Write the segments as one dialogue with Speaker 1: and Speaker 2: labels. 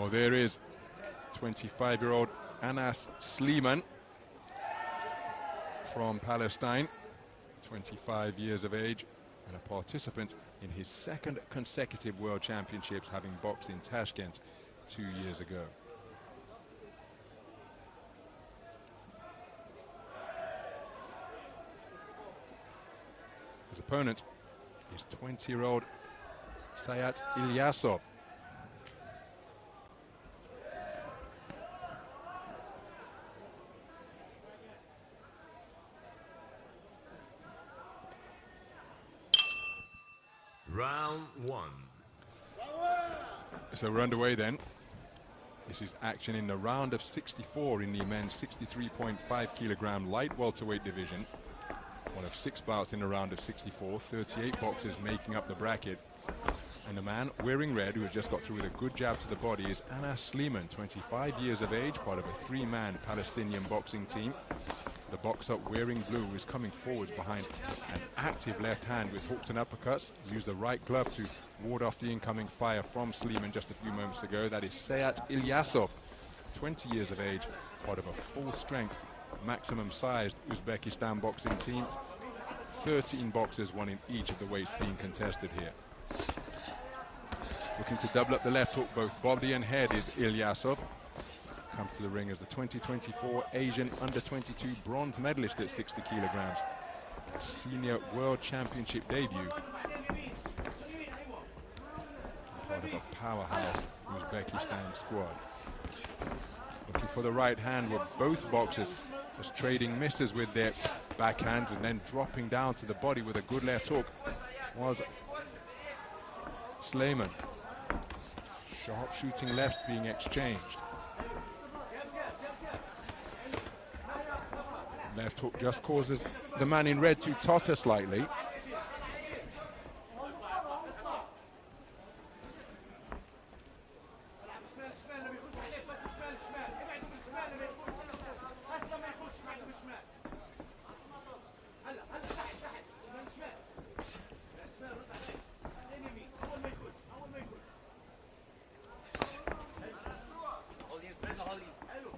Speaker 1: Well, there is 25-year-old Anas Sleiman from Palestine, 25 years of age, and a participant in his second consecutive World Championships, having boxed in Tashkent 2 years ago. His opponent is 20-year-old Sayat Ilyasov.
Speaker 2: Round one.
Speaker 1: So we're underway then. This is action in the round of 64 in the men's 63.5 kilogram light welterweight division. One of 6 bouts in the round of 64, 38 boxers making up the bracket. And the man wearing red, who has just got through with a good jab to the body, is Anas Sleiman, 25 years of age, part of a 3-man Palestinian boxing team. The boxer wearing blue is coming forwards behind an active left hand with hooks and uppercuts. Used the right glove to ward off the incoming fire from Sleiman just a few moments ago. That is Sayat Ilyasov, 20 years of age, part of a full-strength, maximum-sized Uzbekistan boxing team. 13 boxers, one in each of the weights being contested here. Looking to double up the left hook, both body and head, is Ilyasov. Comes to the ring as the 2024 Asian Under-22 bronze medalist at 60 kilograms. Senior World Championship debut. Part of a powerhouse Uzbekistan squad. Looking for the right hand, with both boxers just trading misses with their backhands and then dropping down to the body with a good left hook was Sleiman. Sharp shooting lefts being exchanged. Left hook just causes the man in red to totter slightly.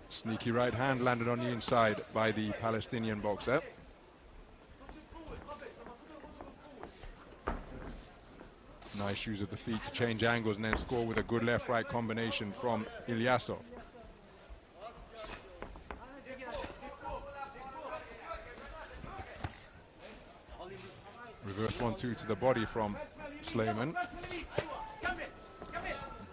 Speaker 1: Sneaky right hand landed on the inside by the Palestinian boxer. Nice use of the feet to change angles and then score with a good left-right combination from Ilyasov. Reverse 1-2 to the body from Sleiman.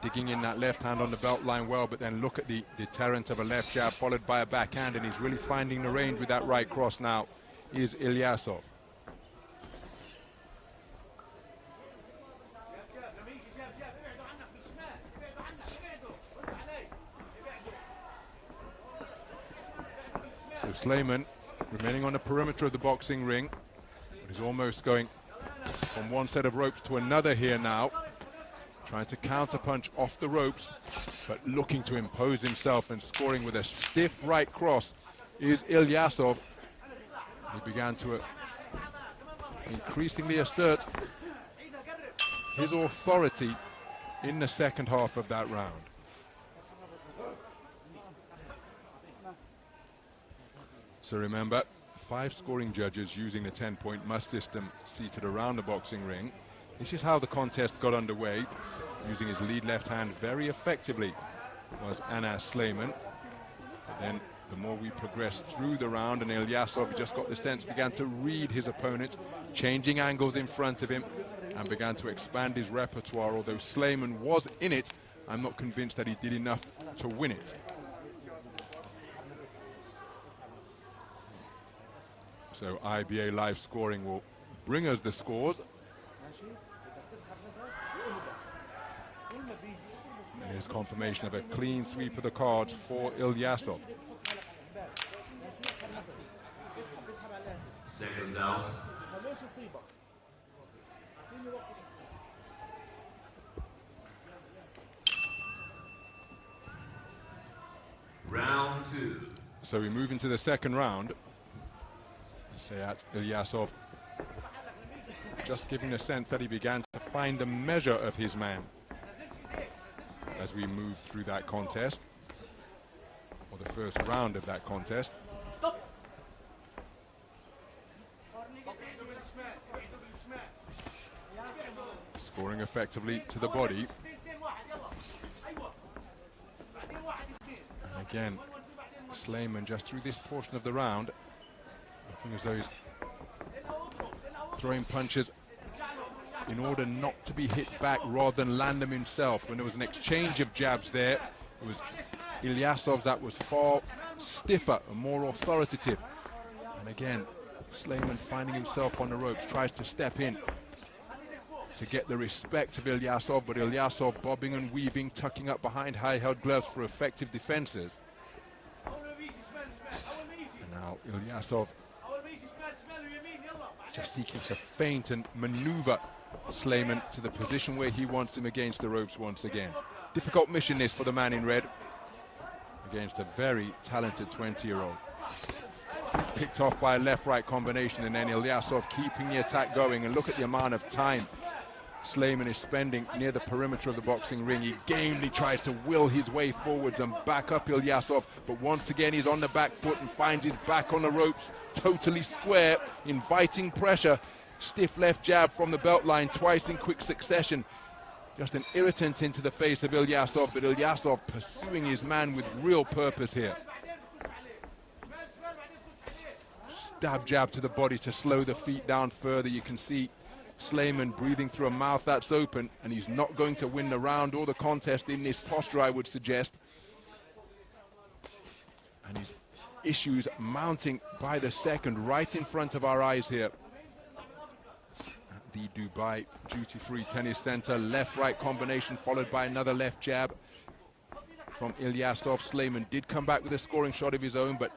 Speaker 1: Digging in that left hand on the belt line well, but then look at the deterrent of a left jab followed by a backhand, and he's really finding the range with that right cross now, is Ilyasov. So Sleiman remaining on the perimeter of the boxing ring, but he's almost going from one set of ropes to another here now. Trying to counterpunch off the ropes, but looking to impose himself and scoring with a stiff right cross is Ilyasov. He began to increasingly assert his authority in the second half of that round. So remember, 5 scoring judges using the 10-point must system seated around the boxing ring. This is how the contest got underway. Using his lead left hand very effectively was Anas Sleiman. But then the more we progressed through the round, and Ilyasov just got the sense, began to read his opponent, changing angles in front of him, and began to expand his repertoire. Although Sleiman was in it, I'm not convinced that he did enough to win it. So IBA live scoring will bring us the scores. And here's confirmation of a clean sweep of the cards for Ilyasov.
Speaker 2: Seconds out. Round 2.
Speaker 1: So we move into the second round. Sayat Ilyasov just giving the sense that he began to find the measure of his man. as we move through that contest, or the first round of that contest. Scoring effectively to the body. And again, Sleiman just through this portion of the round, looking as though he's throwing punches in order not to be hit back rather than land them himself. When there was an exchange of jabs there, it was Ilyasov that was far stiffer and more authoritative. And again, Sleiman finding himself on the ropes, tries to step in to get the respect of Ilyasov, but Ilyasov bobbing and weaving, tucking up behind high-held gloves for effective defenses. And now Ilyasov just seeking to feint and maneuver Sleiman to the position where he wants him against the ropes once again. Difficult mission this for the man in red against a very talented 20-year-old. Picked off by a left-right combination, and then Ilyasov keeping the attack going. And look at the amount of time Sleiman is spending near the perimeter of the boxing ring. He gamely tries to will his way forwards and back up Ilyasov, but once again he's on the back foot and finds his back on the ropes, totally square, inviting pressure. Stiff left jab from the belt line twice in quick succession. Just an irritant into the face of Ilyasov, but Ilyasov pursuing his man with real purpose here. Stab jab to the body to slow the feet down further. You can see Sleiman breathing through a mouth that's open, and he's not going to win the round or the contest in this posture, I would suggest. And his issues mounting by the second, right in front of our eyes here. At the Dubai Duty-Free Tennis Center, left-right combination followed by another left jab from Ilyasov. Sleiman did come back with a scoring shot of his own, but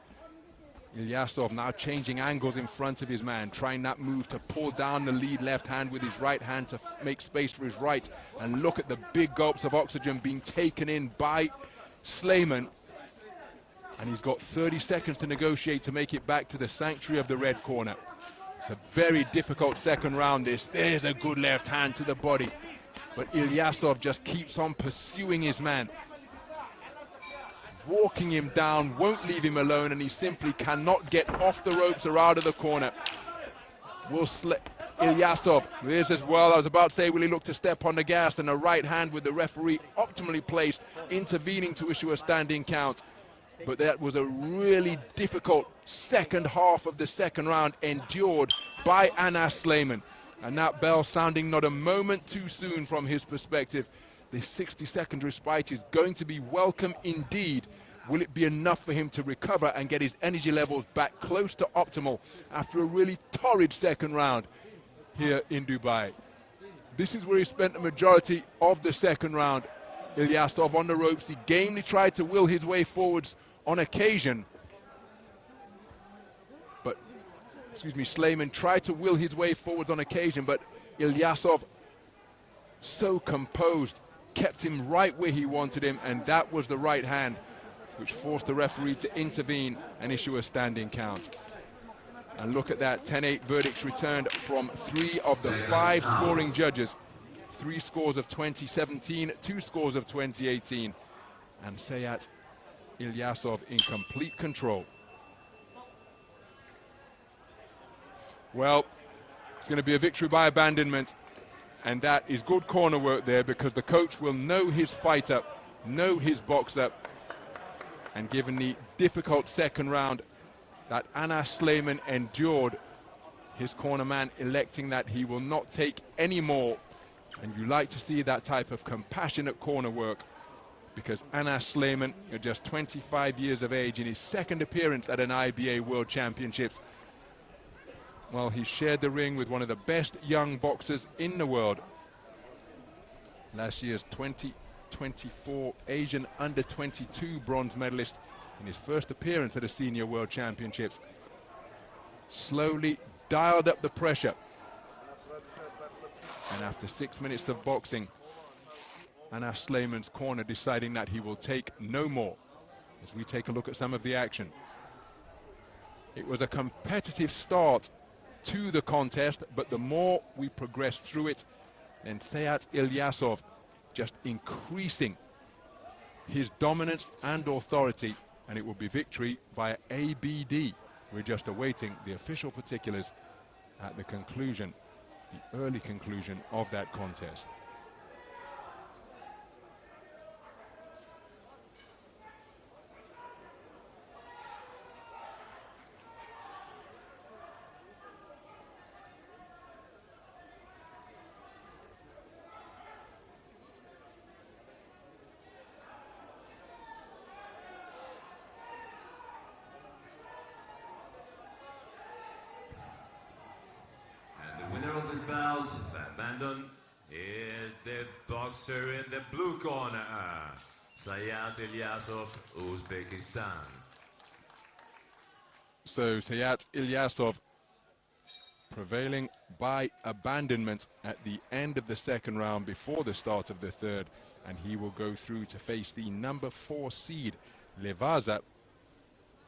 Speaker 1: Ilyasov now changing angles in front of his man, trying that move to pull down the lead left hand with his right hand to make space for his right. And look at the big gulps of oxygen being taken in by Sleiman. And he's got 30 seconds to negotiate to make it back to the sanctuary of the red corner. It's a very difficult second round this. There's a good left hand to the body. But Ilyasov just keeps on pursuing his man, walking him down, won't leave him alone, and he simply cannot get off the ropes or out of the corner. Ilyasov, there's as well, I was about to say, will he look to step on the gas, and a right hand with the referee optimally placed, intervening to issue a standing count. But that was a really difficult second half of the second round endured by Anas Sleiman. And that bell sounding not a moment too soon from his perspective. The 60-second respite is going to be welcome indeed. Will it be enough for him to recover and get his energy levels back close to optimal after a really torrid second round here in Dubai? This is where he spent the majority of the second round. Ilyasov on the ropes. He gamely tried to will his way forwards on occasion. Sleiman tried to will his way forwards on occasion, but Ilyasov, so composed, kept him right where he wanted him, and that was the right hand which forced the referee to intervene and issue a standing count. And look at that, 10-8 verdicts returned from 3 of the 5 scoring judges. 3 scores of 2017, 2 scores of 2018. And Sayat Ilyasov in complete control. Well, it's going to be a victory by abandonment. And that is good corner work there, because the coach will know his fighter, know his boxer. And given the difficult second round that Anas Sleiman endured, his corner man electing that he will not take any more. And you like to see that type of compassionate corner work, because Anas Sleiman, at just 25 years of age, in his second appearance at an IBA World Championships, well, he shared the ring with one of the best young boxers in the world. Last year's 2024 Asian under-22 bronze medalist in his first appearance at a senior World Championships. Slowly dialed up the pressure. And after 6 minutes of boxing, Anas Sleiman's corner deciding that he will take no more. As we take a look at some of the action. It was a competitive start to the contest, but the more we progressed through it, then Sayat Ilyasov just increasing his dominance and authority, and it will be victory via ABD. We're just awaiting the official particulars at the conclusion, the early conclusion of that contest.
Speaker 2: Bout, Badminton is the boxer in the blue corner, Sayat Ilyasov, Uzbekistan.
Speaker 1: So Sayat Ilyasov prevailing by abandonment at the end of the second round before the start of the third, and he will go through to face the number 4 seed Levaza